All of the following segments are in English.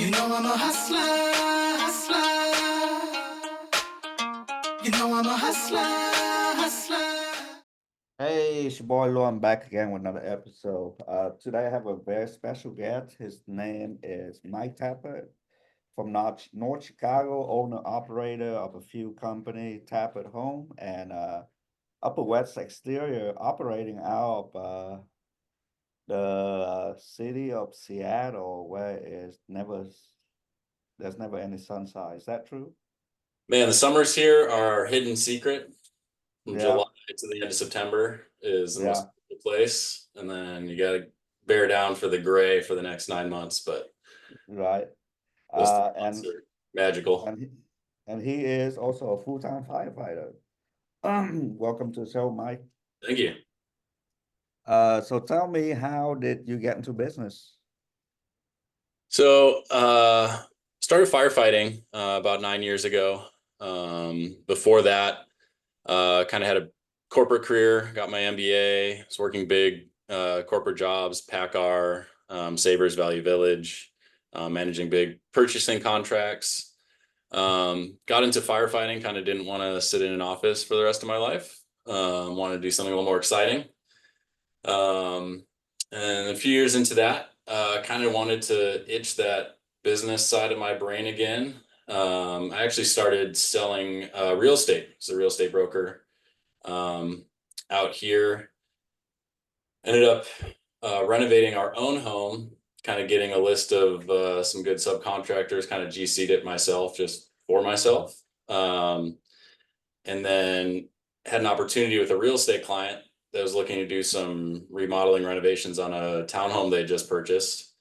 You know I'm a hustler, hustler. You know I'm a hustler, hustler. Hey, it's your boy Lou. I'm back again with another episode. Today I have a very special guest. His name is Mike Tappert from North Chicago, owner operator of a few company, Tappert Home and Upper West Exterior, operating out of the city of Seattle, where there's never any sunshine. Is that true? Man, the summers here are hidden secret. From Yeah, July to the end of September is the yeah, most beautiful place, and then you got to bear down for the gray for the next 9 months. But right. those Uh, 3 months and are magical. and he, and he is also a full-time firefighter. Welcome to the show, Mike. Thank you. So tell me, how did you get into business? So, started firefighting about 9 years ago. Before that, kind of had a corporate career. Got my MBA. Was working big corporate jobs, PACCAR, Sabres Value Village, managing big purchasing contracts. Got into firefighting, kind of didn't want to sit in an office for the rest of my life. Wanted to do something a little more exciting. Um, and a few years into that, kind of wanted to itch that business side of my brain again. I actually started selling real estate. As a real estate broker out here. Ended up renovating our own home, kind of getting a list of some good subcontractors, kind of GC'd it myself, just for myself. And then had an opportunity with a real estate client that was looking to do some remodeling renovations on a townhome they just purchased.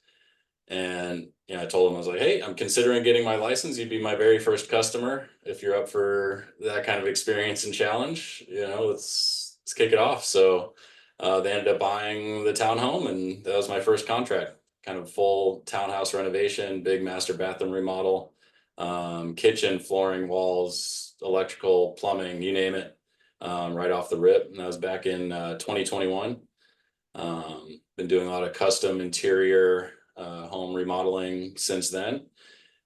And I told him, I was like, hey, I'm considering getting my license. You'd be my very first customer. If you're up for that kind of experience and challenge, let's kick it off. So they ended up buying the townhome, and that was my first contract. Kind of full townhouse renovation, big master bathroom remodel, kitchen, flooring, walls, electrical, plumbing, you name it, right off the rip. And that was back in 2021. Been doing a lot of custom interior home remodeling since then,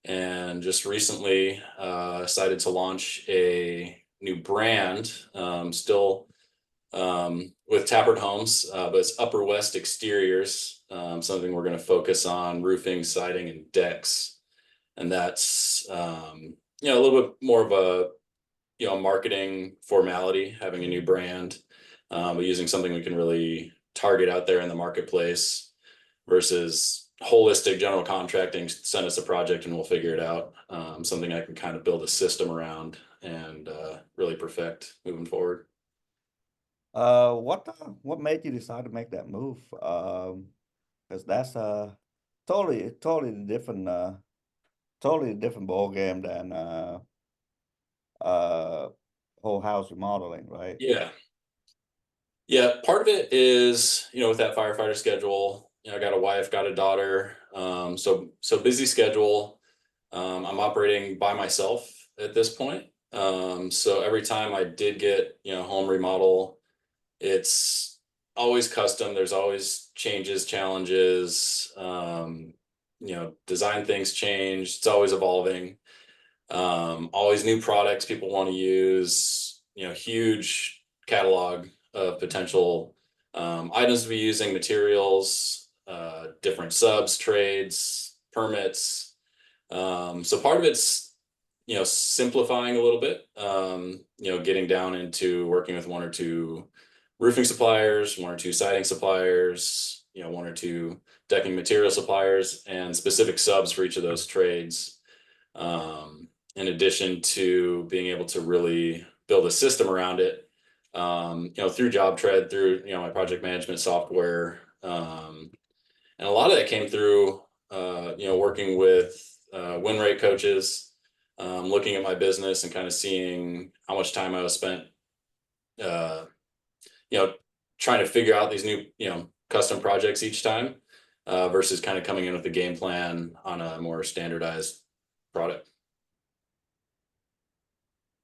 and just recently decided to launch a new brand, still with Tappert Homes, but it's Upper West Exteriors, something we're going to focus on roofing, siding, and decks. And that's a little bit more of a marketing formality, having a new brand, but using something we can really target out there in the marketplace versus holistic general contracting. Send us a project and we'll figure it out. Something I can kind of build a system around and really perfect moving forward. What made you decide to make that move? Because that's a totally different ball game than uh whole house remodeling, right? Yeah. Yeah. Part of it is, with that firefighter schedule, I got a wife, got a daughter. So busy schedule. I'm operating by myself at this point. So every time I did get, home remodel, it's always custom. There's always changes, challenges. Design things change. It's always evolving. Always new products people want to use. Huge catalog of potential items to be using, materials, different subs, trades, permits. So part of it's simplifying a little bit. Getting down into working with one or two roofing suppliers, one or two siding suppliers, one or two decking material suppliers, and specific subs for each of those trades. In addition to being able to really build a system around it, through JobTread, through my project management software, and a lot of that came through working with win rate coaches, looking at my business and kind of seeing how much time I was spent, uh, trying to figure out these new custom projects each time, versus kind of coming in with a game plan on a more standardized product.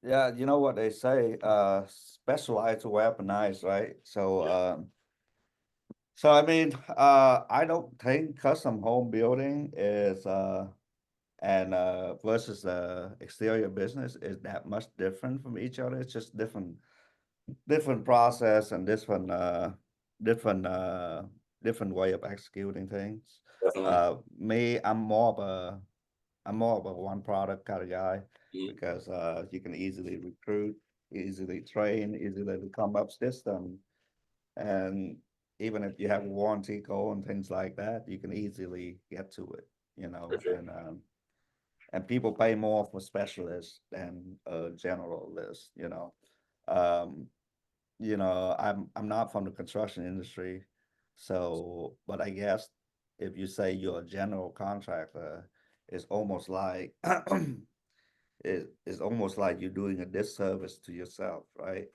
Yeah, you know what they say, specialize to weaponize, right? So I mean, I don't think custom home building is And versus the exterior business is that much different from each other. It's just different process and different different way of executing things. Definitely. Me, I'm more of a one product kind of guy Mhm. because you can easily recruit, easily train, easily come up system, and even if you have a warranty code and things like that, you can easily get to it, For sure. and people pay more for specialists than a generalist, you know. Um, I'm not from the construction industry, so but I guess if you say you're a general contractor, it's almost like it's almost like you're doing a disservice to yourself, right?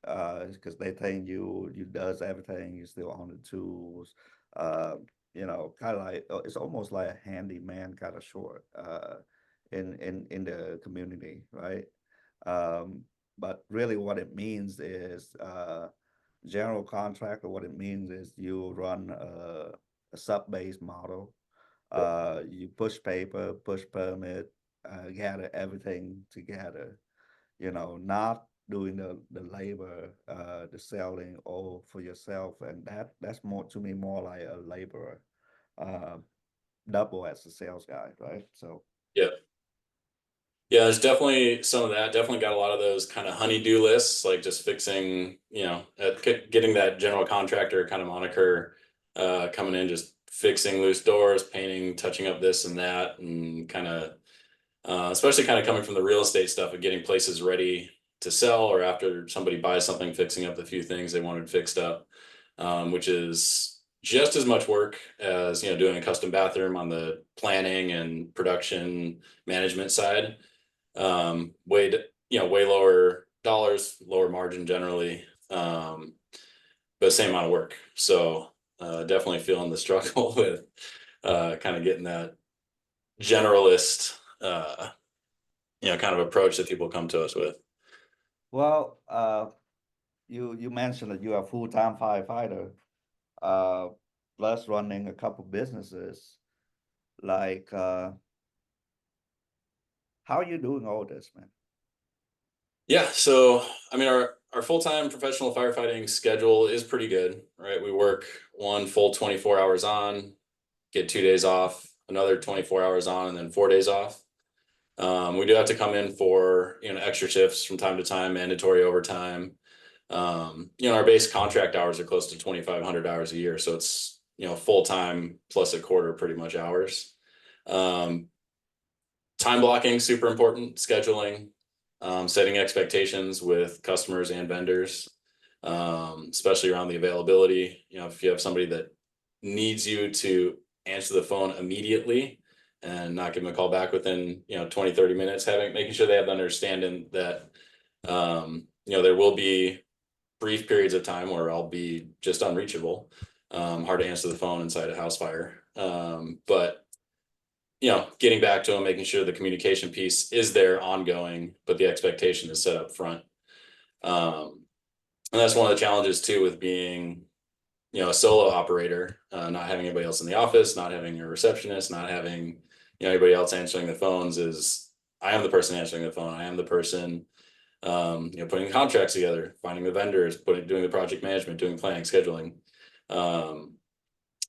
Because they think you does everything, you still own the tools, uh, kind of like it's almost like a handyman kind of short, in the community, right? Um, but really, what it means is general contractor. What it means is you run a sub-based model. You push paper, push permit, gather everything together, not doing the labor, the selling all for yourself, and that's more to me more like a laborer, uh, double as a sales guy, right? So Yeah. Yeah, there's definitely some of that. Definitely got a lot of those kind of honey-do lists, like just fixing, getting that general contractor kind of moniker, coming in, just fixing loose doors, painting, touching up this and that, and kind of, especially kind of coming from the real estate stuff of getting places ready to sell, or after somebody buys something, fixing up the few things they wanted fixed up, which is just as much work as, doing a custom bathroom on the planning and production management side. Way lower dollars, lower margin generally, but same amount of work. So definitely feeling the struggle with kind of getting that generalist kind of approach that people come to us with. well, you mentioned that you are a full-time firefighter, uh, plus running a couple businesses. Like, how are you doing all this, man? Yeah, so I mean, our full-time professional firefighting schedule is pretty good, right? We work one full 24 hours on, get 2 days off, another 24 hours on, and then 4 days off. We do have to come in for extra shifts from time to time, mandatory overtime. Our base contract hours are close to 2,500 hours a year, so it's full time plus a quarter, pretty much hours. Um, Time blocking super important, scheduling, setting expectations with customers and vendors, especially around the availability. If you have somebody that needs you to answer the phone immediately and not give them a call back within 20-30 minutes, making sure they have the understanding that there will be brief periods of time where I'll be just unreachable, hard to answer the phone inside a house fire, but getting back to them, making sure the communication piece is there ongoing, but the expectation is set up front. And that's one of the challenges too with being, a solo operator, not having anybody else in the office, not having a receptionist, not having, anybody else answering the phones. Is I am the person answering the phone. I am the person, putting contracts together, finding the vendors, doing the project management, doing planning, scheduling. Um,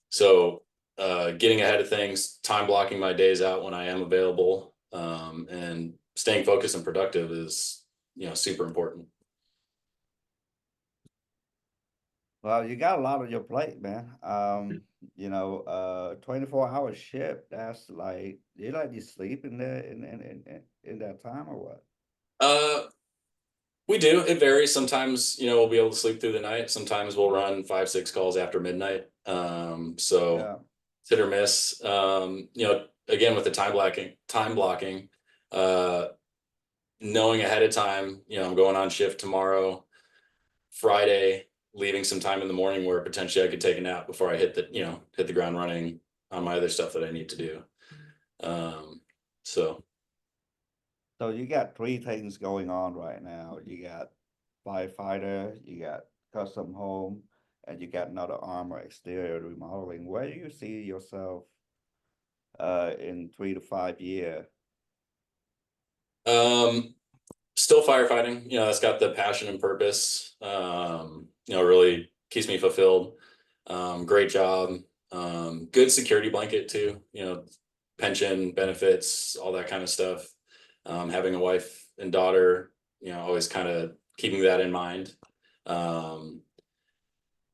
so getting ahead of things, time blocking my days out when I am available, and staying focused and productive is, super important. Well, you got a lot on your plate, man. 24-hour shift, that's like you sleep in there in that time or what? Uh, we do. It varies. Sometimes, we'll be able to sleep through the night. Sometimes we'll run 5, 6 calls after midnight. So Yeah. hit or miss. Again, with the time blocking, uh, knowing ahead of time, I'm going on shift tomorrow, Friday, leaving some time in the morning where potentially I could take a nap before I hit the ground running on my other stuff that I need to do. So So you got three things going on right now. You got firefighter, you got custom home, and you got another armor exterior remodeling. Where do you see yourself in 3 to 5 years? Still firefighting, that's got the passion and purpose. Really keeps me fulfilled. Great job. Good security blanket too, pension benefits, all that kind of stuff. Having a wife and daughter, always kind of keeping that in mind.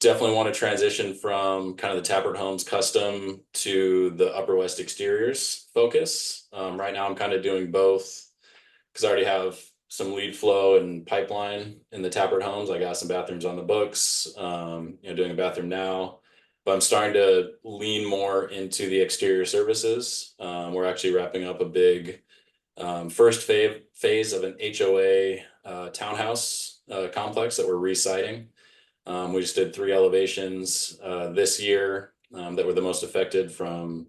Definitely want to transition from kind of the Tappert Homes custom to the Upper West exteriors focus. Right now I'm kind of doing both because I already have some lead flow and pipeline in the Tappert Homes. I got some bathrooms on the books, doing a bathroom now, but I'm starting to lean more into the exterior services. We're actually wrapping up a big first phase of an HOA townhouse complex that we're resiting. We just did 3 elevations this year that were the most affected from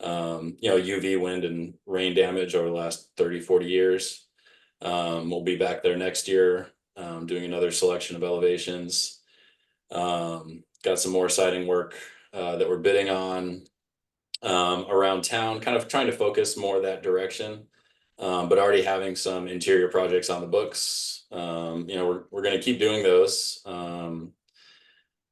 UV wind and rain damage over the last 30-40 years. We'll be back there next year doing another selection of elevations. Got some more siding work that we're bidding on around town, kind of trying to focus more that direction, but already having some interior projects on the books. We're going to keep doing those,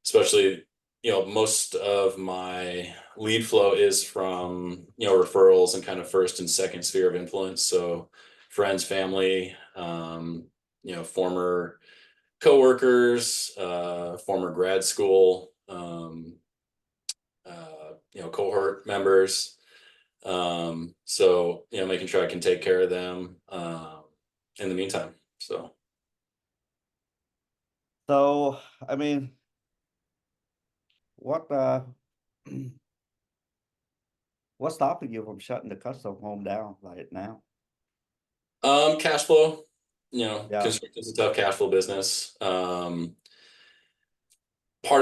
especially most of my lead flow is from referrals and kind of first and second sphere of influence, so friends, family, former coworkers, former grad school, cohort members. So making sure I can take care of them in the meantime. So I mean, what what's stopping you from shutting the custom home down right now? cash flow, Yeah. construction's a tough cash flow business. Part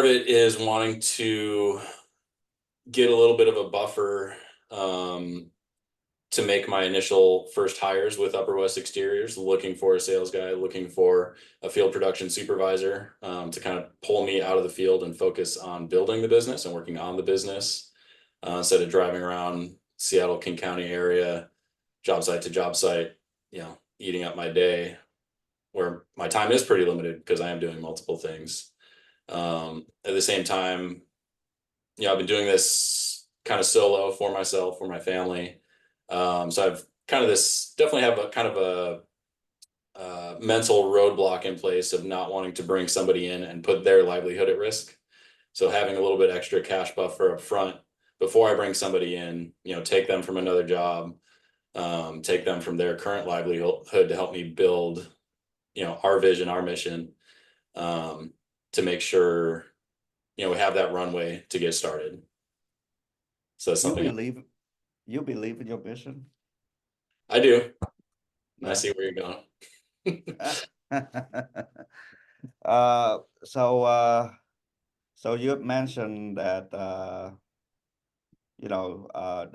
of it is wanting to get a little bit of a buffer to make my initial first hires with Upper West Exteriors, looking for a sales guy, looking for a field production supervisor to kind of pull me out of the field and focus on building the business and working on the business instead of driving around Seattle, King County area, job site to job site, eating up my day, where my time is pretty limited because I am doing multiple things. At the same time, I've been doing this kind of solo for myself, for my family. So I've kind of definitely have a kind of a mental roadblock in place of not wanting to bring somebody in and put their livelihood at risk. So having a little bit extra cash buffer up front before I bring somebody in, take them from another job, take them from their current livelihood to help me build, our vision, our mission, to make sure, we have that runway to get started. So that's something You believe in your mission? I do. Yeah. I see where you're going. So you mentioned that you don't have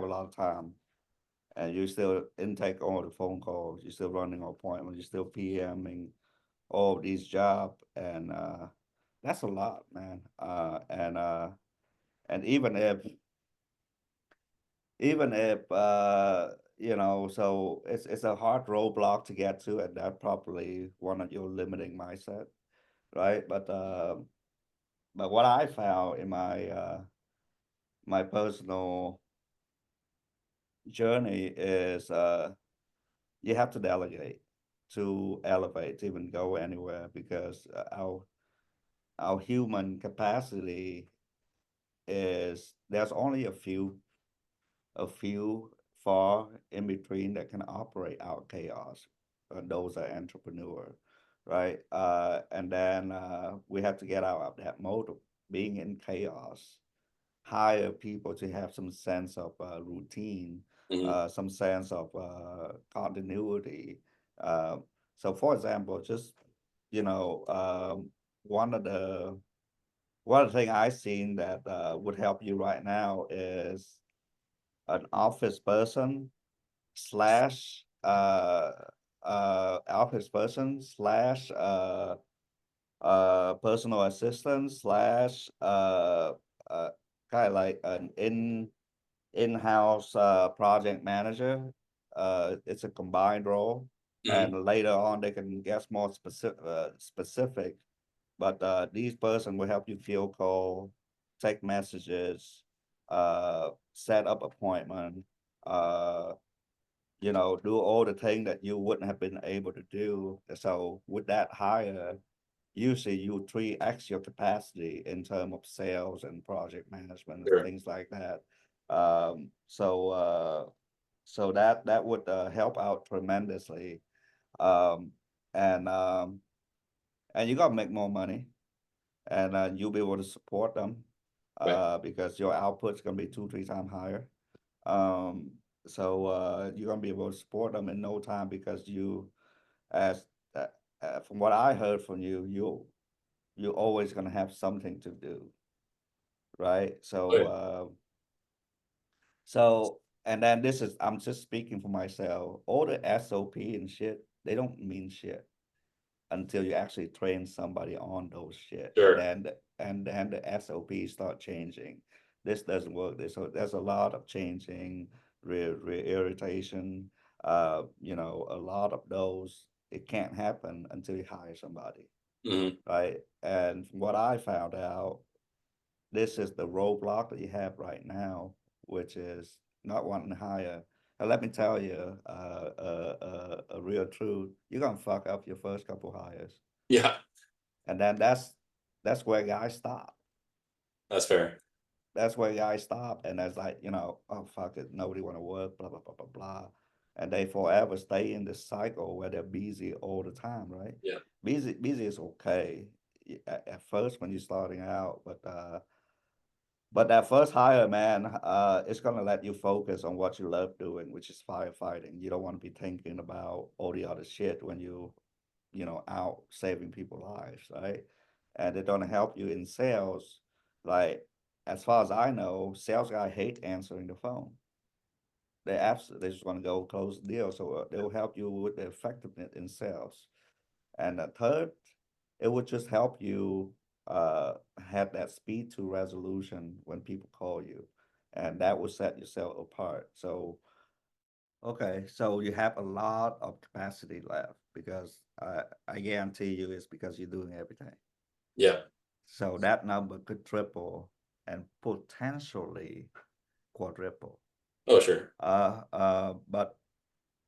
a lot of time, and you still intake all the phone calls, you're still running appointments, you're still PMing all these jobs, and that's a lot, man. And even if so it's a hard roadblock to get to, and that probably one of your limiting mindset, right? But what I found in my personal journey is you have to delegate to elevate, to even go anywhere, because our human capacity is, there's only a few far in between that can operate out chaos. Those are entrepreneurs, right? And then we have to get out of that mode of being in chaos, hire people to have some sense of routine, Mhm. some sense of continuity. Uh, so, for example, just one of the thing I've seen that would help you right now is an office person slash office person slash personal assistant slash kind of like an in-house project manager. It's a combined role, Mhm. and later on they can get more specific. But these person will help you field call, take messages, set up appointment, uh, do all the things that you wouldn't have been able to do. So with that hire, usually you 3x your capacity in terms of sales and project management and Sure. things like that. So that would help out tremendously. Um, and you gotta make more money, and you'll be able to support them Right. because your output's gonna be 2, 3 times higher. Um, so you're gonna be able to support them in no time because as uh, from what I heard from you, you're always gonna have something to do, right? Oh, yeah. And then I'm just speaking for myself. All the SOP and shit, they don't mean shit until you actually train somebody on those shit, and Sure. then the SOP start changing. This doesn't work. So there's a lot of changing, irritation. A lot of those. It can't happen until you hire somebody, Mhm. right? And from what I found out, this is the roadblock that you have right now, which is not wanting to hire. And let me tell you, a real truth. You're gonna fuck up your first couple hires, Yeah, and then that's where guys stop. that's fair. That's where guys stop, and that's like, oh fuck it, nobody want to work, blah blah blah blah blah, and they forever stay in this cycle where they're busy all the time, right? Yeah. Busy is okay at first when you're starting out, but that first hire, man, it's gonna let you focus on what you love doing, which is firefighting. You don't want to be thinking about all the other shit when out saving people's lives, right? And they're gonna help you in sales. Like, as far as I know, sales guy hate answering the phone. They just want to go close the deal. So they'll help you with the effectiveness in sales. And the third, it would just help you have that speed to resolution when people call you, and that will set yourself apart. So okay, so you have a lot of capacity left because I guarantee you it's because you're doing everything. Yeah. So that number could triple and potentially quadruple. Oh, sure. But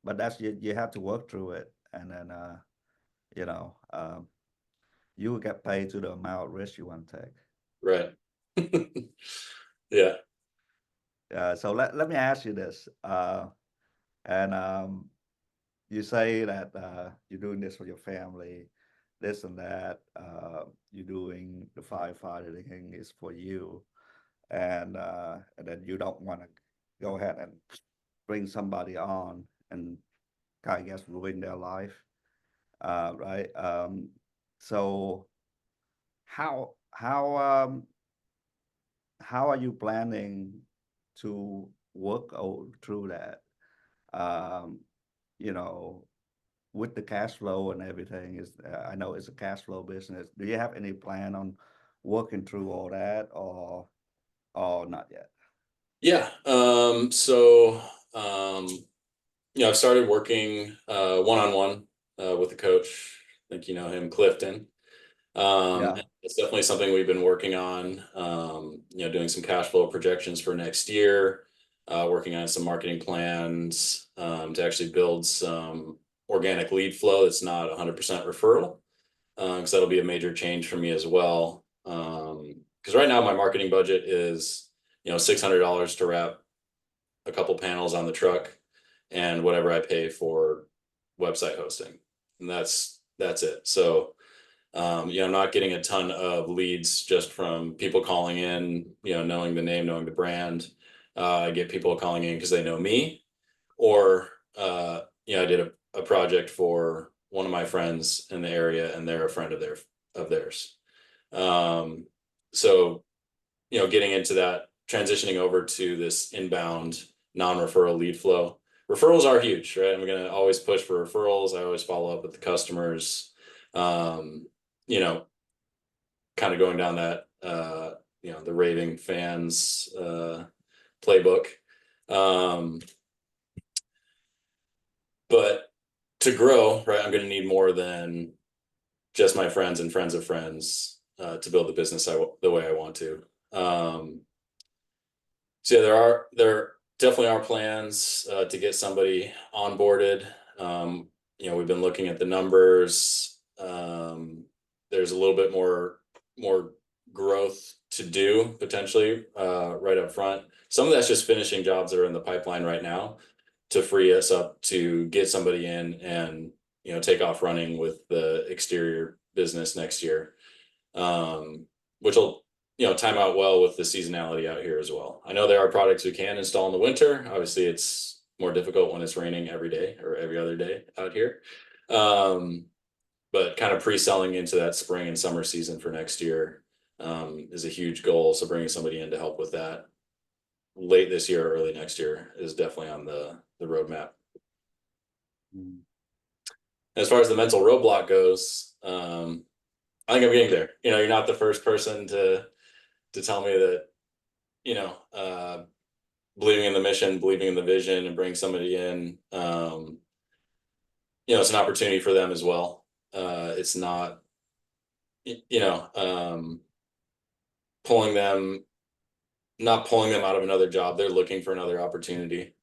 that's you have to work through it, and then you know um, you will get paid to the amount of risk you want to take. Right. Yeah. So let me ask you this, and you say that you're doing this for your family, this and that. You're doing the firefighter thing is for you, and then you don't want to go ahead and bring somebody on and I guess ruin their life, right? So how how are you planning to work through that? Um, you know, with the cash flow and everything is, I know it's a cash flow business. Do you have any plan on working through all that or not yet? Yeah. Um, I've started working one-on-one with the coach. I think you know him, Clifton. Yeah. It's definitely something we've been working on. Doing some cash flow projections for next year, working on some marketing plans to actually build some organic lead flow that's not 100% referral, because that'll be a major change for me as well. Because right now my marketing budget is $600 to wrap a couple panels on the truck and whatever I pay for website hosting, and that's it. So I'm not getting a ton of leads just from people calling in, knowing the name, knowing the brand. I get people calling in because they know me, or I did a project for one of my friends in the area, and they're a friend of theirs. Um, so getting into that, transitioning over to this inbound non-referral lead flow. Referrals are huge, right? I'm gonna always push for referrals. I always follow up with the customers. Um, you know, kind of going down that the raving fans playbook. But to grow, right, I'm going to need more than just my friends and friends of friends to build the business the way I want to. So yeah, there definitely are plans to get somebody onboarded. We've been looking at the numbers. There's a little bit more growth to do potentially right up front. Some of that's just finishing jobs that are in the pipeline right now to free us up to get somebody in and take off running with the exterior business next year, which will time out well with the seasonality out here as well. I know there are products we can install in the winter. Obviously, it's more difficult when it's raining every day or every other day out here. But kind of pre-selling into that spring and summer season for next year is a huge goal. So bringing somebody in to help with that late this year or early next year is definitely on the roadmap. Mm. As far as the mental roadblock goes, I think I'm getting there. You're not the first person to tell me that, believing in the mission, believing in the vision, and bring somebody in, it's an opportunity for them as well. It's not, pulling them, not pulling them out of another job. They're looking for another opportunity.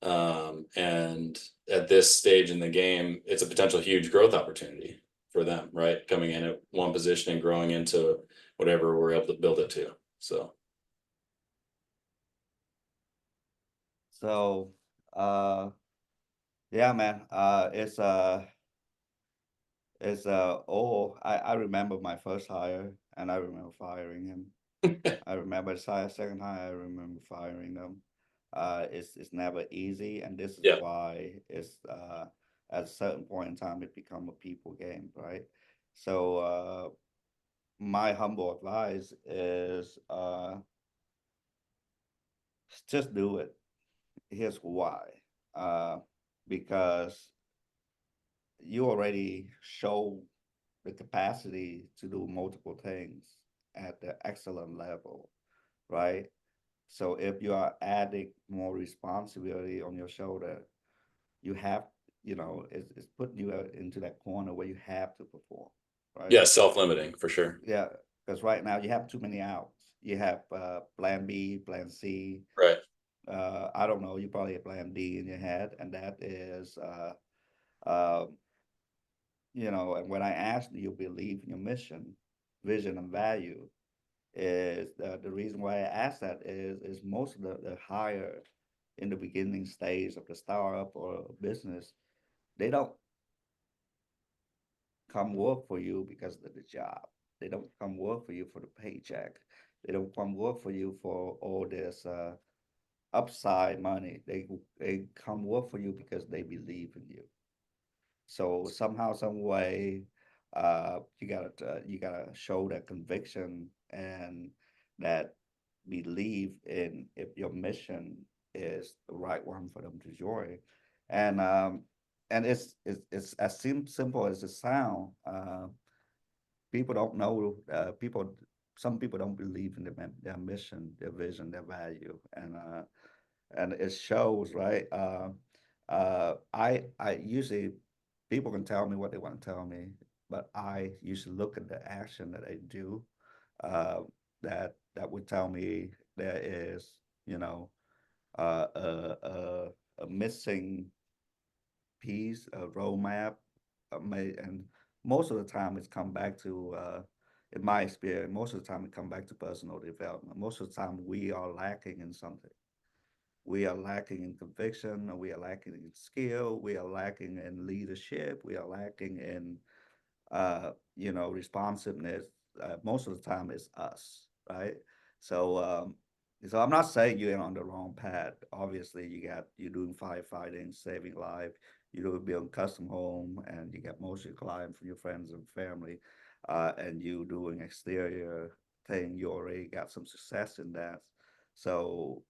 And at this stage in the game, it's a potential huge growth opportunity for them, right? Coming in at one position and growing into whatever we're able to build it to. So Yeah, man, I remember my first hire and I remember firing him. I remember the second hire, I remember firing them. It's never easy, and this is yeah, why it's at a certain point in time it become a people game, right? So my humble advice is just do it. Here's why. Uh, because you already show the capacity to do multiple things at the excellent level, right? So if you are adding more responsibility on your shoulder, you have, it's putting you into that corner where you have to perform, right? yeah, self-limiting for sure. Yeah, because right now you have too many outs. You have plan B, plan C. Right. I don't know, you probably have plan D in your head, and that is, uh, and when I asked do you believe in your mission, vision, and value, is the reason why I asked that is most of the hire in the beginning stage of the startup or business, they don't come work for you because of the job. They don't come work for you for the paycheck. They don't come work for you for all this upside money. They come work for you because they believe in you. So somehow, some way, you gotta show that conviction and that belief in if your mission is the right one for them to join, and it's as simple as it sounds. People don't know. Some people don't believe in their mission, their vision, their value, and it shows, right? I usually people can tell me what they want to tell me, but I usually look at the action that they do, uh, that would tell me there is, you know, uh, a, a missing piece, a roadmap, and most of the time it's come back to, in my experience, most of the time it come back to personal development. Most of the time we are lacking in something. We are lacking in conviction, we are lacking in skill, we are lacking in leadership, we are lacking in responsiveness. Most of the time it's us, right? So so I'm not saying you're on the wrong path. Obviously you're doing firefighting, saving life, you're doing building custom home, and you get most of your clients from your friends and family, and you doing exterior thing, you already got some success in that. So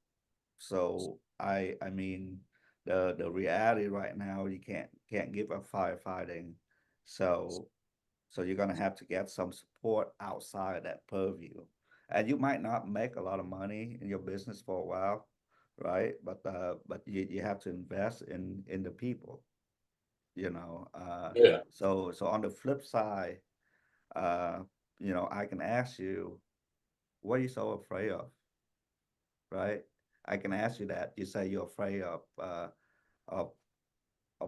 I mean the reality right now, you can't give up firefighting. So you're gonna have to get some support outside that purview. And you might not make a lot of money in your business for a while, right? But you have to invest in the people, you know. Yeah, So on the flip side, uh, I can ask you, what are you so afraid of, right? I can ask you that. You say you're afraid of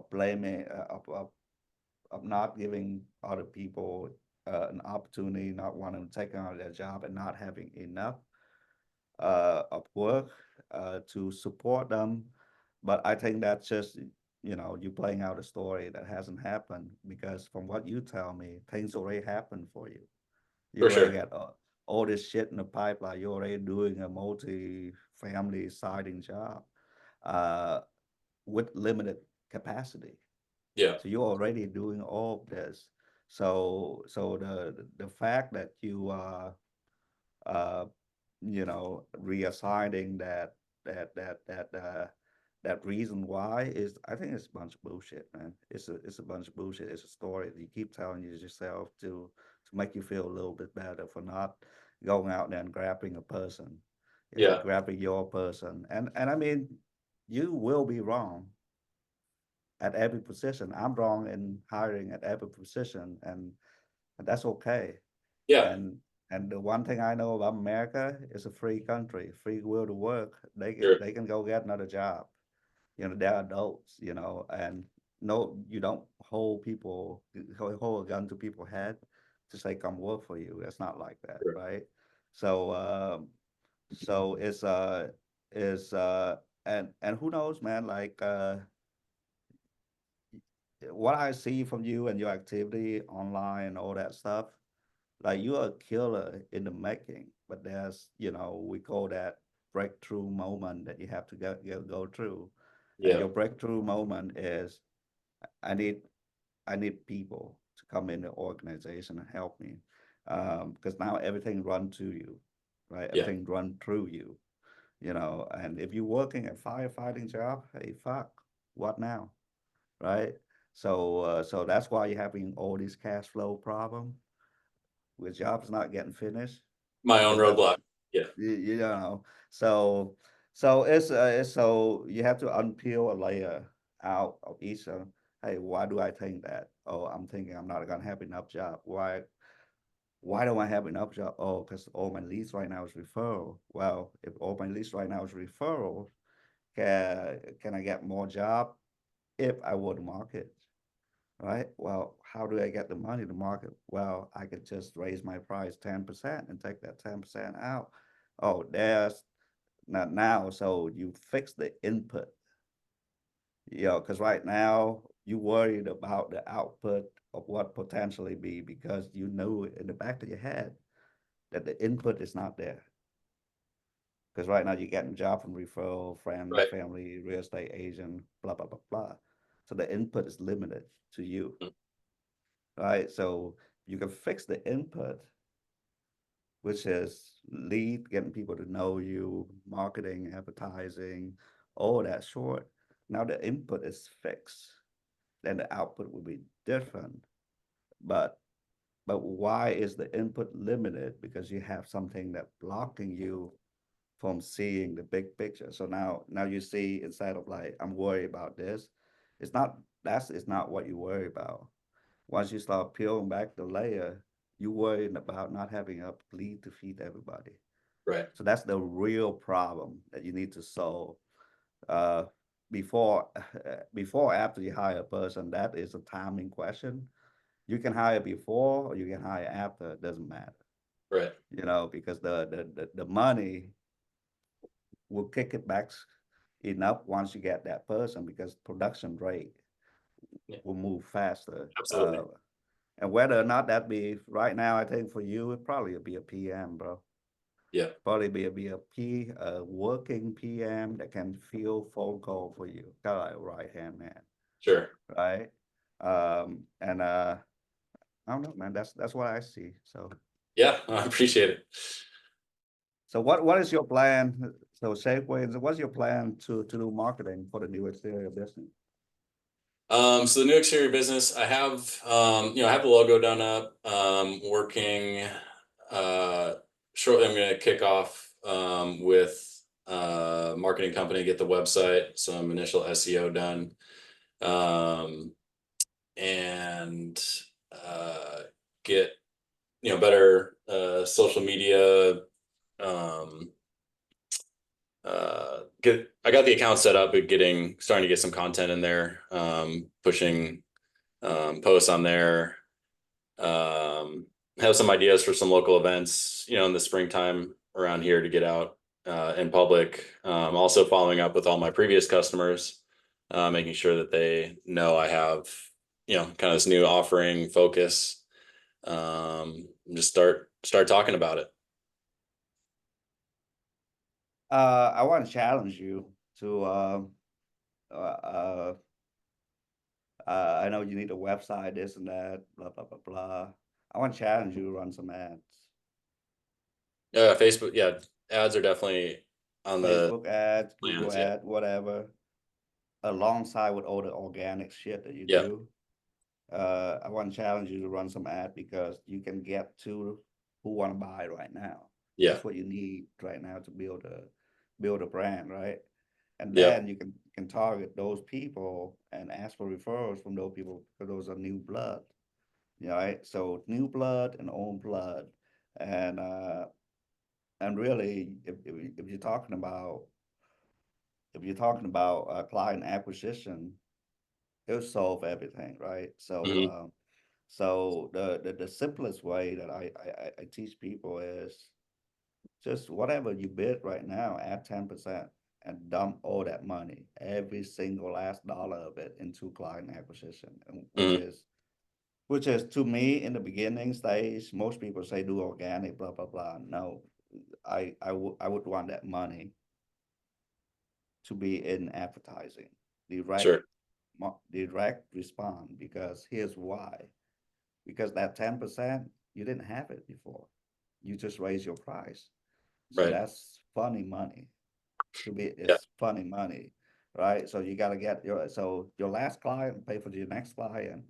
blaming, of not giving other people an opportunity, not wanting to take on their job and not having enough of work to support them. But I think that's just, you playing out a story that hasn't happened, because from what you tell me, things already happened for you. You for already sure. got all this shit in the pipeline. You're already doing a multi-family siding job uh, with limited capacity. Yeah, So you're already doing all of this. So the fact that you uh, reassigning that reason why is, I think it's a bunch of bullshit, man. It's a bunch of bullshit. It's a story that you keep telling yourself to make you feel a little bit better for not going out there and grabbing a person, yeah, grabbing your person. And I mean, you will be wrong at every position. I'm wrong in hiring at every position, and that's okay. yeah, And and the one thing I know about America is a free country, free will to work. sure. They can go get another job. They're adults, and no, you don't hold a gun to people's head to say come work for you. It's not like that, Sure. right? So so it's and who knows, man, like what I see from you and your activity online and all that stuff, like you're a killer in the making, but there's, we call that breakthrough moment that you have to go through. And Yeah, your breakthrough moment is, I need I need people to come in the organization and help me. Because now everything run to you, right? yeah. Everything run through you, and if you're working a firefighting job, hey, fuck, what now? Right? So that's why you're having all these cash flow problem with jobs not getting finished, My own because that roadblock. Yeah, you know. So you have to unpeel a layer out of each of. Hey, why do I think that? Oh, I'm thinking I'm not gonna have enough job. Why don't I have enough job? Oh, because all my leads right now is referral. Well, if all my leads right now is referral, can I get more job if I were to market? Right? Well, how do I get the money to market? Well, I could just raise my price 10% and take that 10% out. Oh, there's not now. So you fix the input, because right now you worried about the output of what potentially be, because you know in the back of your head that the input is not there. Because right now you're getting job from referral, friend, right. family, real estate agent, blah, blah, blah, blah. So the input is limited to you. Mm. Right? So you can fix the input, which is lead, getting people to know you, marketing, advertising, all that short. Now the input is fixed, then the output will be different. But why is the input limited? Because you have something that blocking you from seeing the big picture. So now you see, instead of like, I'm worried about this, it's not, it's not what you worry about. Once you start peeling back the layer, you worrying about not having enough lead to feed everybody. Right, So that's the real problem that you need to solve. Uh, before before after you hire a person, that is a timing question. You can hire before or you can hire after, it doesn't matter. right. Because the money will kick it back enough once you get that person, because production rate Yeah, will move faster. absolutely. And whether or not that be right now, I think for you, it probably be a PM, bro. Yeah, Probably be a working PM that can field phone call for you, kind of like a right hand man, sure. right? And I don't know, man. That's what I see. Yeah, I appreciate it. So what is your plan? So Safeway, what's your plan to do marketing for the new exterior business? So the new exterior business, I have, I have the logo done up. Working. Shortly, I'm going to kick off with marketing company, get the website, some initial SEO done, and get better social media. I got the account set up, but starting to get some content in there, pushing posts on there. Have some ideas for some local events, in the springtime around here to get out in public. Also following up with all my previous customers, making sure that they know I have, kind of this new offering focus. Just start talking about it. I want to challenge you to uh, I know you need a website, this and that, blah blah blah blah. I want to challenge you to run some ads. Facebook, yeah, ads are definitely on the Facebook ads, Google plans. Yeah, ad, whatever, alongside with all the organic shit that you yeah, do. I want to challenge you to run some ad because you can get to who want to buy right now. yeah, That's what you need right now to build a brand, right? And yeah, then you can target those people and ask for referrals from those people because those are new blood, right? So new blood and old blood, and uh, and really, if you're talking about client acquisition, it'll solve everything, right? So hmm so the simplest way that I teach people is just whatever you bid right now, add 10% and dump all that money, every single last dollar of it into client acquisition, hmm which is to me in the beginning stage, most people say do organic, blah blah blah. No, I would want that money to be in advertising, direct sure, direct respond, because here's why. Because that 10%, you didn't have it before. You just raise your price. So right, that's funny money. To me, yeah, it's funny money, right? So you got to get your last client pay for your next client,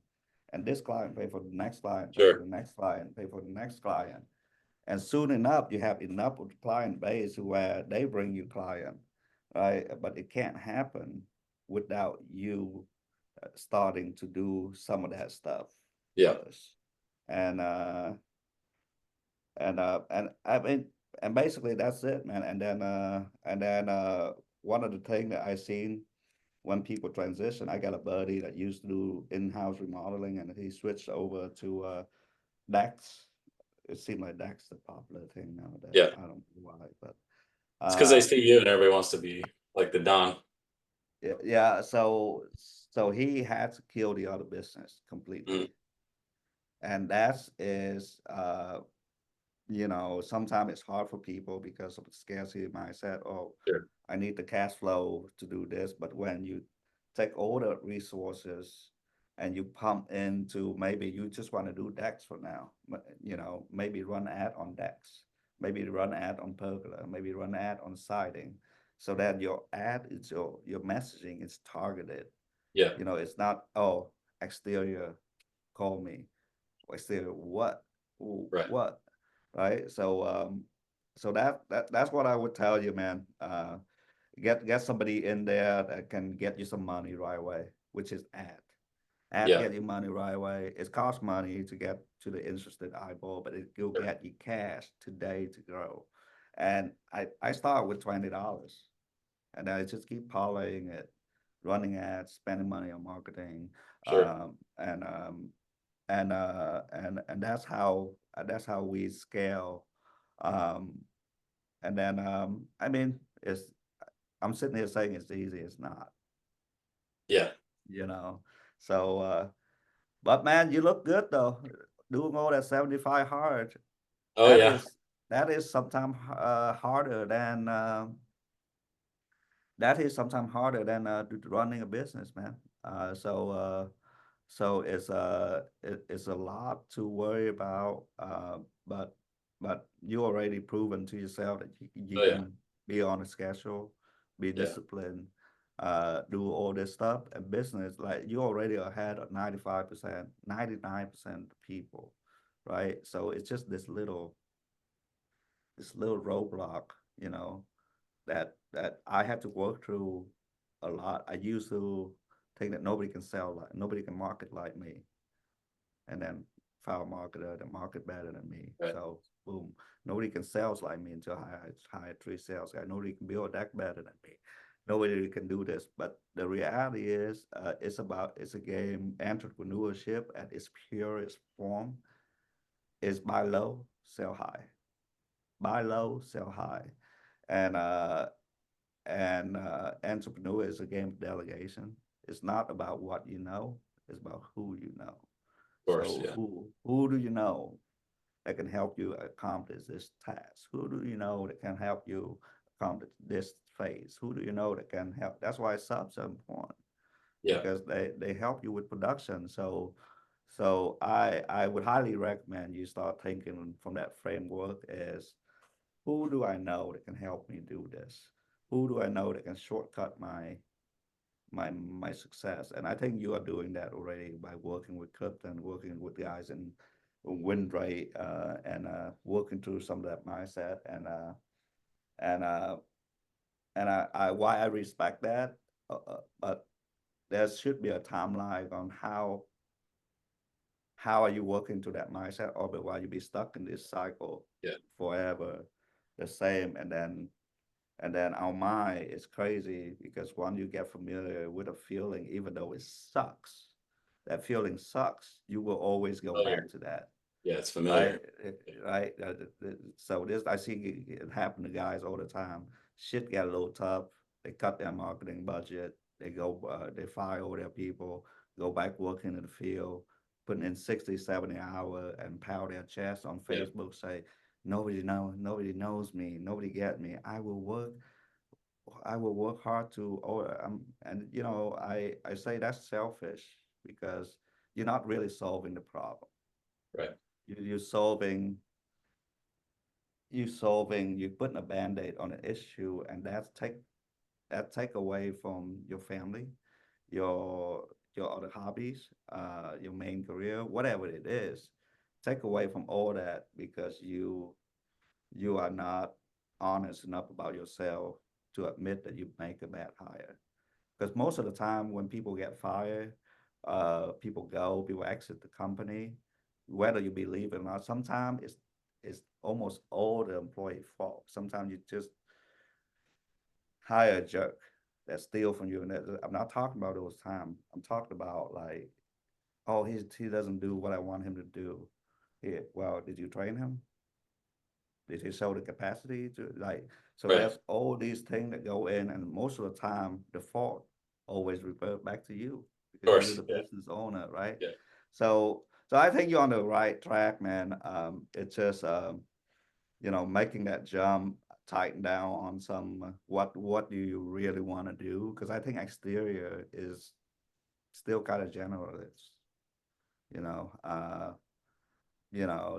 and this client pay for the next client, pay for sure, the next client, pay for the next client. And soon enough, you have enough of the client base where they bring you client, right? But it can't happen without you starting to do some of that stuff yeah, first. And and I mean, and basically that's it, man. And then one of the things that I seen when people transition, I got a buddy that used to do in-house remodeling, and he switched over to Dex. It seemed like Dex the popular thing nowadays. yeah. I don't know why, but It's because they uh, see you and everybody wants to be like the Don. yeah, yeah. So he had to kill the other business Mm, completely, and that is sometimes it's hard for people because of the scarcity mindset. Oh, sure, I need the cash flow to do this. But when you take all the resources and you pump into, maybe you just want to do Dex for now, maybe run ad on Dex, maybe run ad on pergola, maybe run ad on siding, so that your ad is your messaging is targeted. yeah, It's not, oh, exterior, call me. Exterior, what? Ooh, right, what? Right? So that's what I would tell you, man. Get somebody in there that can get you some money right away, which is ad yeah, get you money right away. It costs money to get to the interested eyeball, but it will sure, get you cash today to grow. And I start with $20, and I just keep parlaying it, running ads, spending money on marketing, sure, and that's how we scale. um and then I mean, it's I'm sitting here saying it's easy. It's not, yeah. you know so but man, you look good though, doing all that 75 hard. Oh that yeah, is that is sometimes harder than that is sometimes harder than running a business, man. So it's a lot to worry about. But you already proven to yourself that you oh yeah, can be on a schedule, be yeah, disciplined, do all this stuff. And business, like, you already ahead of 95%, 99% of people, right? So it's just this little roadblock, that that I had to work through a lot. I used to think that nobody can sell like nobody can market like me, and then found a marketer that market better than me. Right. So boom, nobody can sales like me until I hired three sales guys. Nobody can build that better than me. Nobody can do this. But the reality is, it's a game. Entrepreneurship at its purest form is buy low, sell high. Buy low, sell high. And entrepreneur is a game of delegation. It's not about what you know, it's about who you know. Of course, So yeah. who do you know that can help you accomplish this task? Who do you know that can help you accomplish this phase? Who do you know that can help? That's why subs are important, Yeah. because they help you with production. So I would highly recommend you start thinking from that framework as, who do I know that can help me do this? Who do I know that can shortcut my success? And I think you are doing that already by working with Clifton, working with guys in Windray, and working through some of that mindset. And uh, and why I respect that, but there should be a timeline on how are you working to that mindset, or why you be stuck in this cycle Yeah. forever, the same. And then our mind is crazy, because when you get familiar with a feeling, even though it sucks, that feeling sucks, you will always go Oh, yeah. back to that, Yeah, it's right? familiar. Right. So this, I see it happen to guys all the time. Shit get a little tough. They cut their marketing budget. They fire all their people, go back working in the field, putting in 60, 70 hours, and pound their chest on Yeah. Facebook, say, nobody knows me, nobody get me. I will work hard to, and I say that's selfish, because you're not really solving the problem. Right. You're you're putting a band-aid on an issue, and that take away from your family, your other hobbies, your main career, whatever it is. Take away from all that, because you are not honest enough about yourself to admit that you make a bad hire. Because most of the time when people get fired, people exit the company, whether you believe it or not. Sometimes it's almost all the employee fault. Sometimes you just hire a jerk that steal from you. And I'm not talking about those times. I'm talking about, like, oh, he doesn't do what I want him to do. Here, well, did you train him? Did he show the capacity to, like? So Right. there's all these things that go in, and most of the time, the fault always revert back to you, Of because you're course. the Yeah. business owner, right? Yeah. So I think you're on the right track, man. It's just making that jump, tighten down on some, what do you really want to do? Because I think exterior is still kind of generalist, you know.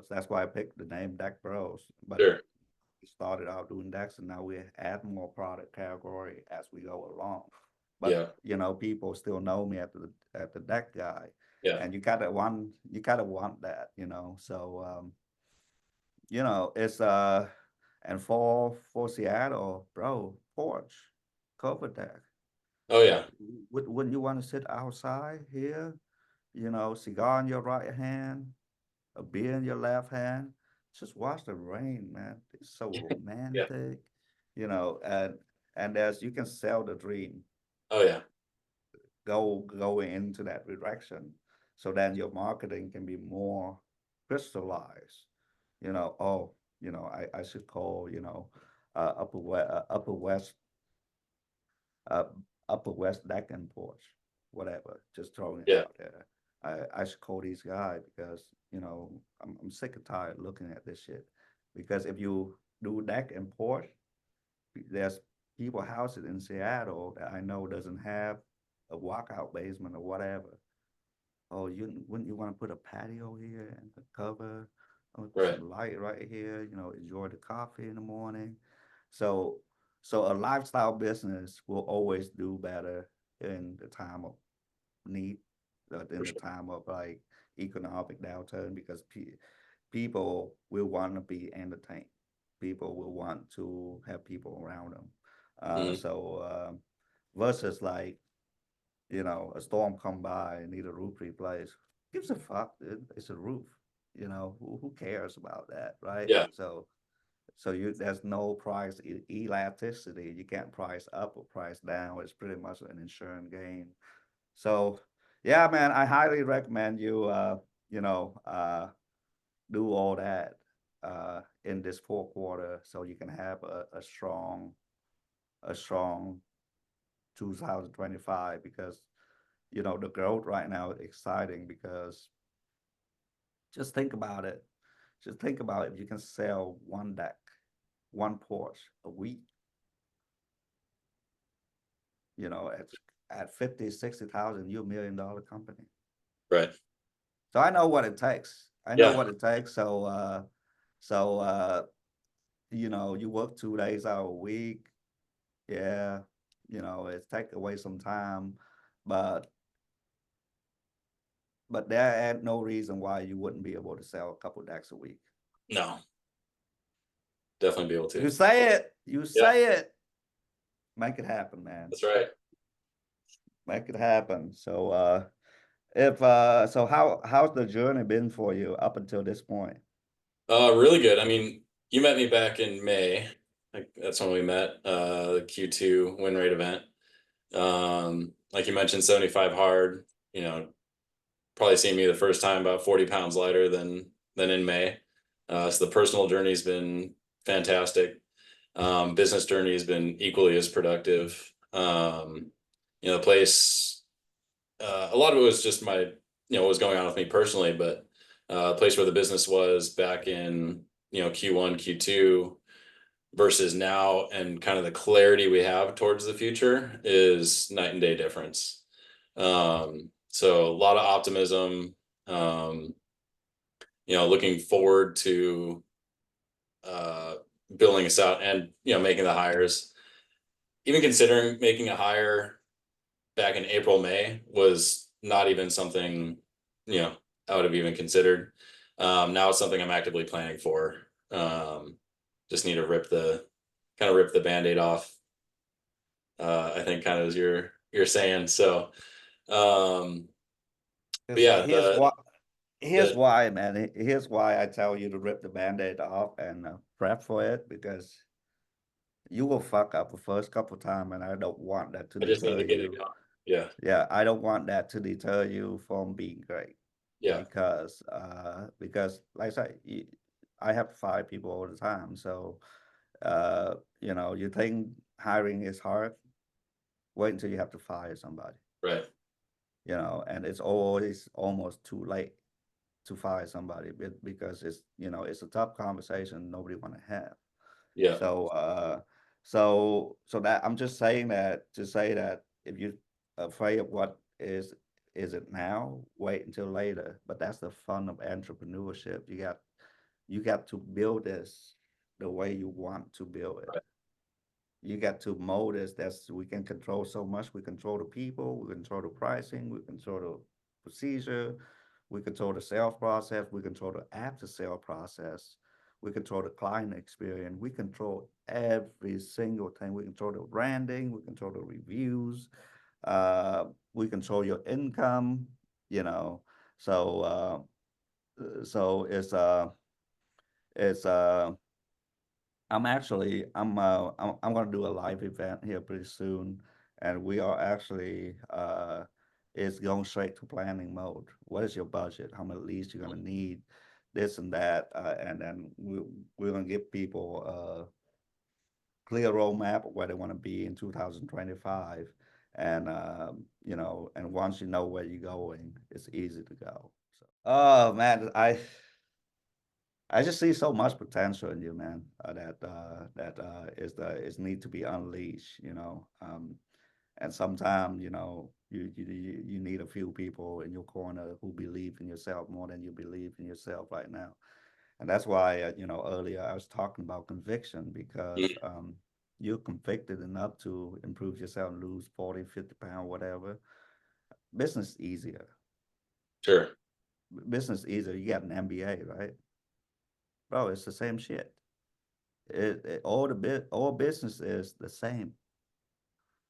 That's why I picked the name Deck Bros. But Sure. we started out doing decks, and now we add more product category as we go along. But Yeah. people still know me at the deck guy, Yeah. and you gotta want that, So it's and for Seattle, bro, porch, cover deck. Oh, yeah. Wouldn't you want to sit outside here? Cigar in your right hand, a beer in your left hand. Just watch the rain, man. It's so Yeah. romantic, and as you can sell the dream, Oh, yeah. going into that direction, so then your marketing can be more crystallized. Oh, I should call, Upper West, uh, Upper West Deccan porch, whatever. Just throwing it Yeah. out there. I should call these guys, because I'm sick and tired looking at this shit. Because if you do deck and porch, there's people houses in Seattle that I know doesn't have a walkout basement or whatever. Oh, wouldn't you want to put a patio here and a cover? Oh, put Right. some light right here. Enjoy the coffee in the morning. So, so a lifestyle business will always do better in the time of need, in For the sure. time of, like, economic downturn, because people will want to be entertained. People will want to have people around them. Mhm. So versus like, a storm come by and need a roof replaced. Gives a fuck, dude. It's a roof. Who cares about that, right? Yeah, So there's no price elasticity. You can't price up or price down. It's pretty much an insurance game. So yeah, man, I highly recommend you do all that in this fourth quarter so you can have a strong 2025 because the growth right now is exciting because just think about it. Just think about if you can sell one deck, one Porsche a week, at 50, 60,000, you're $1 million company. right. So I know what it takes. I know Yeah, what it takes. So you work 2 days out a week. Yeah, it's take away some time, but there ain't no reason why you wouldn't be able to sell a couple decks a week. no, definitely be able to. You say it. You Yeah, say it. Make it happen, man. that's right. Make it happen. So if so how's the journey been for you up until this point? Really good. I mean, you met me back in May. Like that's when we met, the Q2 win rate event. Like you mentioned, 75 hard, probably seen me the first time about 40 pounds lighter than in May. So the personal journey's been fantastic. Business journey has been equally as productive. The place, a lot of it was just what was going on with me personally, but a place where the business was back in, Q1, Q2 versus now, and kind of the clarity we have towards the future is night and day difference. So a lot of optimism, um, looking forward to uh, building us out and, making the hires. Even considering making a hire back in April, May was not even something, I would have even considered. Now it's something I'm actively planning for. Just need to rip the Band-Aid off. I think kind of as you're saying. So, but Because yeah, here's the why, man. Here's why I tell you to rip the Band-Aid off and prep for it because you will fuck up the first couple times, and I don't want that to I just need deter to get it you. going. Yeah, Yeah, I don't want that to deter you from being great yeah, because like I said, I have to fire people all the time. So you think hiring is hard? Wait until you have to fire somebody. right. And it's always almost too late to fire somebody because it's a tough conversation nobody want to have. Yeah, So that I'm just saying that to say that if you're afraid of what is it now, wait until later. But that's the fun of entrepreneurship. You got to build this the way you want to build it. right. You got to mold this. We can control so much. We control the people, we control the pricing, we control the procedure, we control the sales process, we control the after sale process, we control the client experience, we control every single thing. We control the branding, we control the reviews, we control your income, you know. So it's I'm gonna do a live event here pretty soon, and we are actually it's going straight to planning mode. What is your budget? How many leads you're gonna need? This and that, and then we're gonna give people a clear roadmap of where they want to be in 2025, and and once you know where you're going, it's easy to go. So, oh man, I just see so much potential in you, man. That is need to be unleashed, and sometimes you need a few people in your corner who believe in yourself more than you believe in yourself right now, and that's why earlier I was talking about conviction because Mhm. you're convicted enough to improve yourself, lose 40, 50 pounds, whatever. Business easier. Sure. Business easier. You got an MBA, right? Bro, it's the same shit. All business is the same.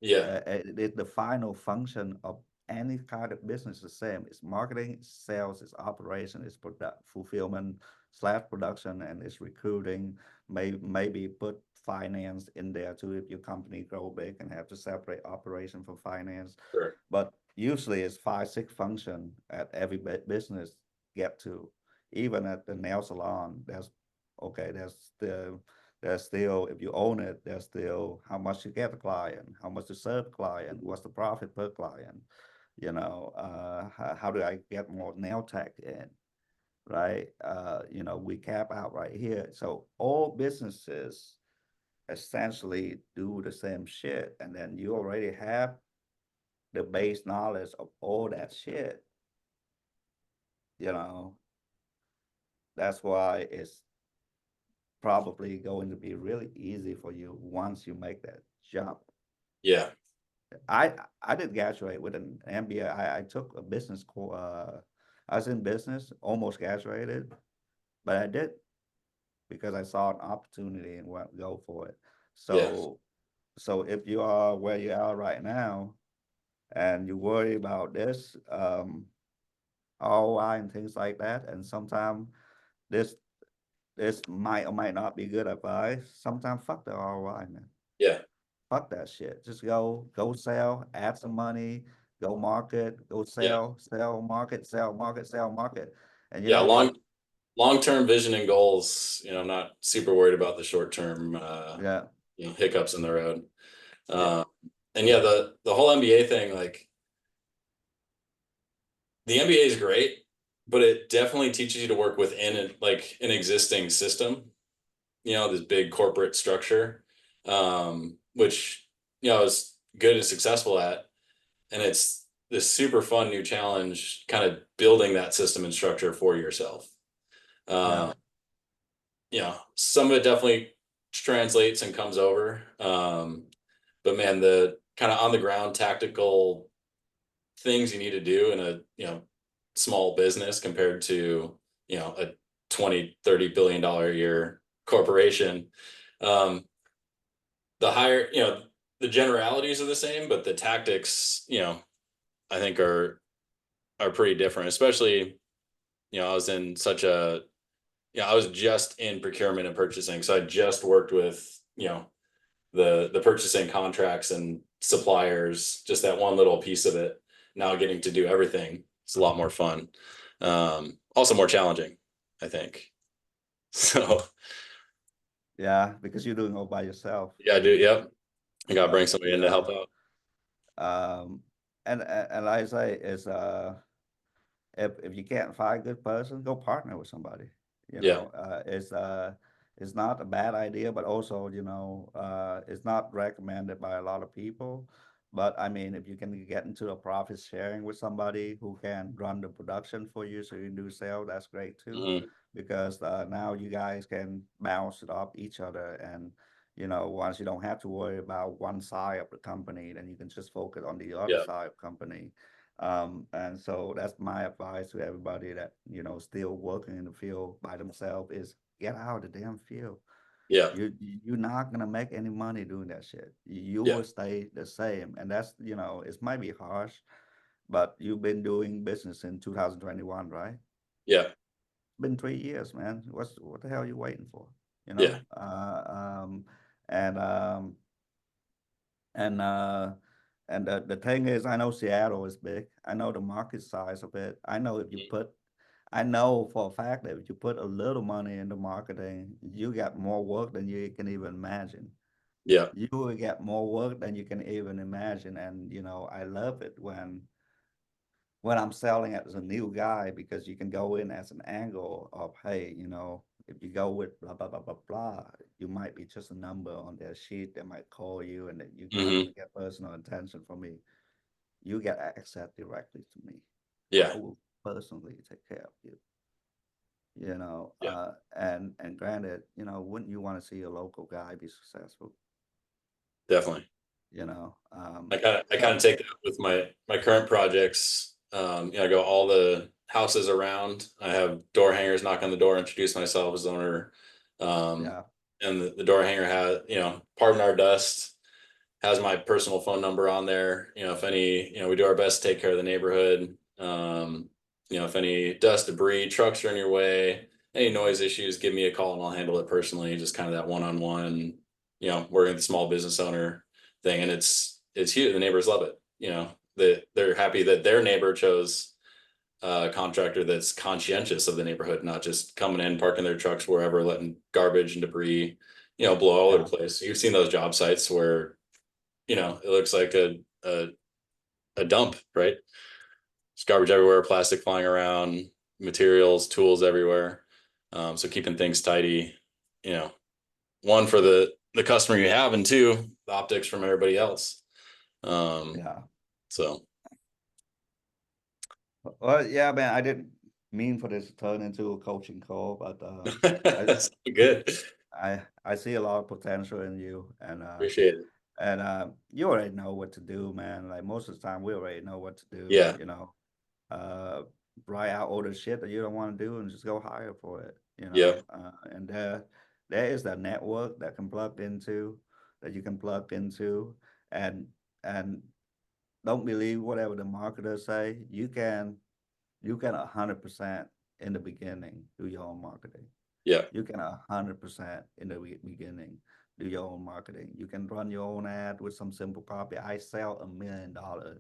Yeah, The final function of any kind of business is the same. It's marketing, it's sales, it's operation, it's product fulfillment slash production, and it's recruiting. Maybe put finance in there too if your company grow big and have to separate operation from finance. sure. But usually it's 5, 6 function at every business get to. Even at the nail salon, there's still, if you own it, there's still how much you get the client, how much to serve the client, what's the profit per client, how do I get more nail tech in, right? We cap out right here. So all businesses essentially do the same shit, and then you already have the base knowledge of all that shit, you know. That's why it's probably going to be really easy for you once you make that jump. Yeah, I did graduate with an MBA. I took a business course. I was in business, almost graduated, but I did because I saw an opportunity and went go for it. yeah, So if you are where you are right now and you worry about this ROI and things like that, and sometimes this this might or might not be good advice. Sometimes fuck the ROI, man. yeah, Fuck that shit. Just go sell, add some money, go market, go yeah, sell, market, sell, market, sell, market. And you yeah. know what? Long-term vision and goals. I'm not super worried about the short-term, Yeah, hiccups in the road. yeah, Uh, and yeah, the whole MBA thing, like the MBA is great, but it definitely teaches you to work within like an existing system. This big corporate structure, which I was good and successful at, and it's this super fun new challenge, kind of building that system and structure for yourself. yeah, Um, some of it definitely translates and comes over. But man, the kind of on the ground tactical things you need to do in a, small business compared to, a 20-30 billion-dollar a year corporation. Um, the higher, the generalities are the same, but the tactics, I think are pretty different, especially, I was in such a, I was just in procurement and purchasing. So I just worked with, the purchasing contracts and suppliers, just that one little piece of it. Now getting to do everything, it's a lot more fun. Also more challenging, I think. So yeah. Because you're doing all by yourself. yeah, I do. Yep. I gotta But bring somebody in to help out. um, and like I say, is if you can't find a good person, go partner with somebody. Yeah. It's not a bad idea, but also it's not recommended by a lot of people. But I mean, if you can get into a profit sharing with somebody who can run the production for you, so you can do sales, that's great too. Hmm. Because now you guys can bounce it off each other, and once you don't have to worry about one side of the company, then you can just focus on the other Yeah. side of company. And so that's my advice to everybody that, still working in the field by themselves is get out of the damn field. Yeah. You're not gonna make any money doing that shit. You Yeah. will stay the same. And that's, it might be harsh, but you've been doing business in 2021, right? Yeah. It's been 3 years, man. What the hell are you waiting for? You Yeah. know? And and uh and the thing is, I know Seattle is big. I know the market size of it. I know for a fact that if you put a little money into marketing, you get more work than you can even imagine. Yeah. You will get more work than you can even imagine. And I love it when I'm selling as a new guy, because you can go in as an angle of, hey, if you go with blah blah blah blah blah, you might be just a number on their sheet. They might call you, and then you're not Hmm. gonna get personal attention from me. You get access directly to me. I Yeah. will personally take care of you. Yeah. And granted, wouldn't you want to see a local guy be successful? Definitely. I kind So of take that with my current projects. I go all the houses around. I have door hangers knock on the door, introduce myself as owner. Um, yeah, and the door hanger has, pardon our dust. has my personal phone number on there. If any, we do our best to take care of the neighborhood. If any dust, debris, trucks are in your way, any noise issues, give me a call and I'll handle it personally. Just kind of that one-on-one, working with the small business owner thing. And it's huge. The neighbors love it. They're happy that their neighbor chose a contractor that's conscientious of the neighborhood, not just coming in, parking their trucks wherever, letting garbage and debris, blow all over the place. You've seen those job sites where, it looks like a dump, right? There's garbage everywhere, plastic flying around, materials, tools everywhere. So keeping things tidy, one for the customer you have, and two, the optics from everybody else. So. Well, yeah, man, I didn't mean for this to turn into a coaching call, but That's good. I see a lot of potential in you, and Appreciate it. and you already know what to do, man. Like most of the time, we already know what to do. Yeah. Write out all the shit that you don't want to do and just go hire for it. Yeah. And there is that network that you can plug into, and don't believe whatever the marketers say. You can 100% in the beginning do your own marketing. Yeah. You can 100% in the beginning do your own marketing. You can run your own ad with some simple copy. I sell $1 million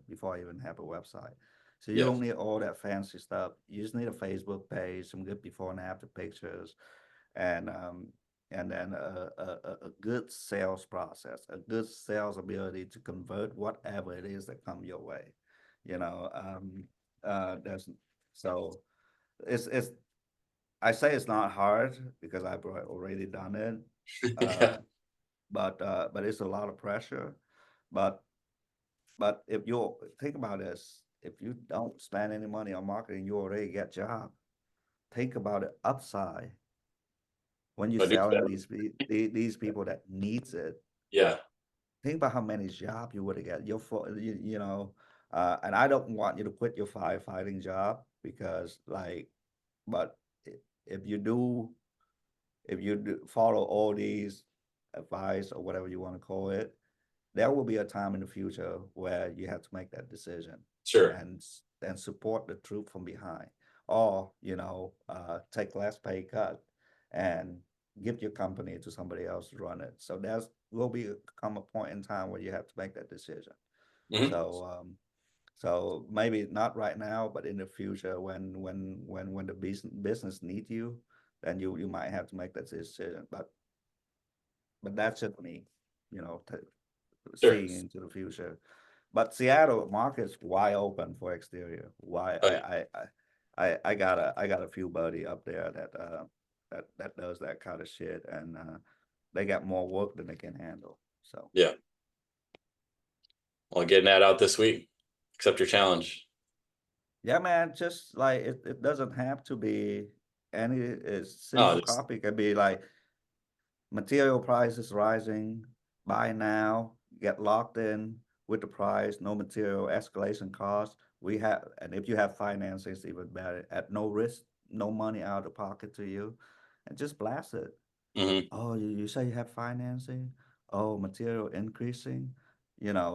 before I even have a website. So you don't need all that fancy stuff. You just need a Facebook page, some good before and after pictures, and then a good sales process, a good sales ability to convert whatever it is that come your way. There's so it's I say it's not hard because I've already done it. Yeah. But it's a lot of pressure. But if you think about this, if you don't spend any money on marketing, you already get job. Think about the upside when you're selling these people that needs it. Yeah. Think about how many jobs you would get. And I don't want you to quit your firefighting job because but if you do follow all these advice or whatever you want to call it, there will be a time in the future where you have to make that decision. Sure. And support the troop from behind, or take less pay cut and give your company to somebody else to run it. So there will come a point in time where you have to make that decision. Mhm. So maybe not right now, but in the future when the business need you, then you might have to make that decision. But that's just me, Sure. seeing into the future. But Seattle market's wide open for exterior. Why I got a few buddy up there that does that kind of shit, and they got more work than they can handle. So Yeah. Well, getting that out this week. Accept your challenge. yeah, man, just like it doesn't have to be any simple copy. It can be like material prices rising, buy now, get locked in with the price, no material escalation costs. And if you have financing, it's even better, at no risk, no money out of pocket to you, and just blast it. Mhm. Oh, you say you have financing? Oh, material increasing?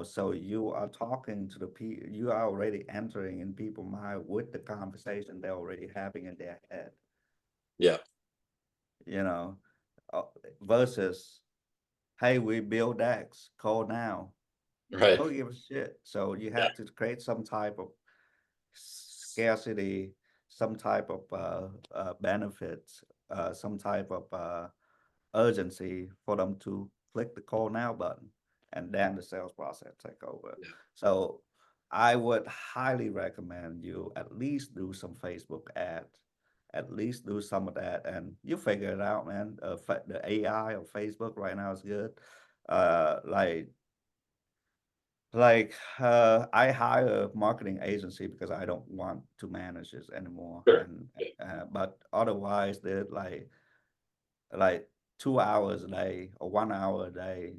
So you are talking to the people, you are already entering in people's mind with the conversation they're already having in their head, Yeah. uh, versus, hey, we build X, call now. Right. Don't give a shit. So you have to create some type of scarcity, some type of benefits, some type of urgency for them to click the call now button, and then the sales process take over. Yeah. So I would highly recommend you at least do some Facebook ads, at least do some of that, and you figure it out, man. The AI of Facebook right now is good. Uh, like I hire a marketing agency because I don't want to manage this anymore. Sure. And but otherwise, they're like 2 hours a day or 1 hour a day,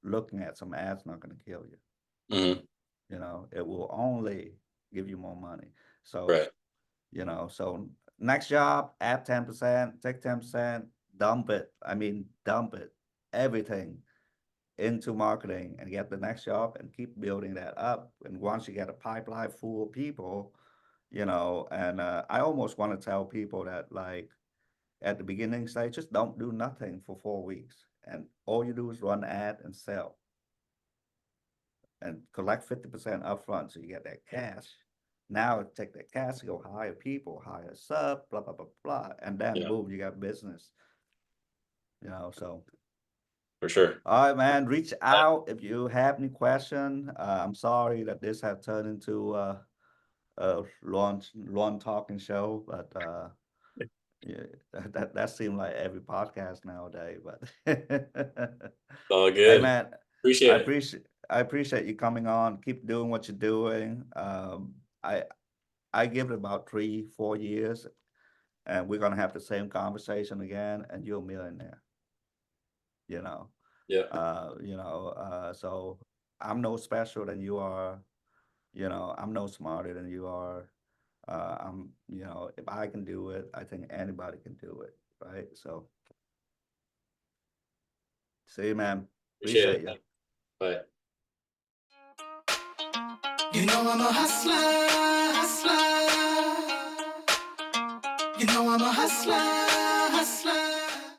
looking at some ads not going to kill you. Mhm. It will only give you more money. So, Right. so next job, add 10%, take 10%, dump it. I mean, dump it. Everything into marketing and get the next job and keep building that up. And once you get a pipeline full of people, and I almost want to tell people that, like, at the beginning stage, just don't do nothing for 4 weeks. And all you do is run ad and sell and collect 50% upfront so you get that cash. Now take that cash, go hire people, hire a sub, blah, blah, blah, blah. And then Yeah. boom, you got business. So. For sure. All right, man, reach out if you have any question. I'm sorry that this has turned into a long talking show, but yeah, that seemed like every podcast nowadays. But All hey, good. man, Appreciate it. I appreciate you coming on. Keep doing what you're doing. I give it about 3-4 years, and we're gonna have the same conversation again, and you're a millionaire. Yeah. So I'm no special than you are. I'm no smarter than you are. If I can do it, I think anybody can do it, right? So, see you, man. Appreciate Appreciate it. you. Bye. You know I'm a hustler, hustler. You know I'm a hustler.